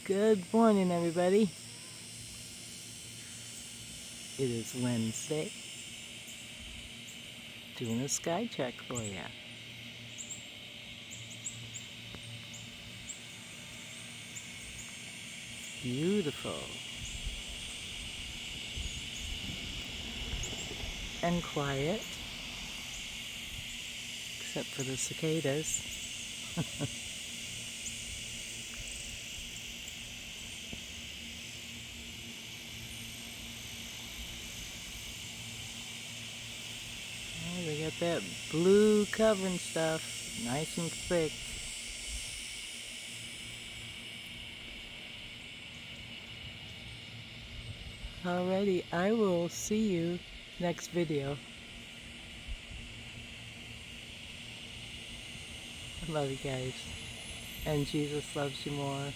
Good morning, everybody. It is Wednesday. Doing a sky check for you. Beautiful. And quiet. Except for the cicadas. Oh, they got that blue covering stuff. Nice and thick. Alrighty, I will see you next video. I love you guys. And Jesus loves you more.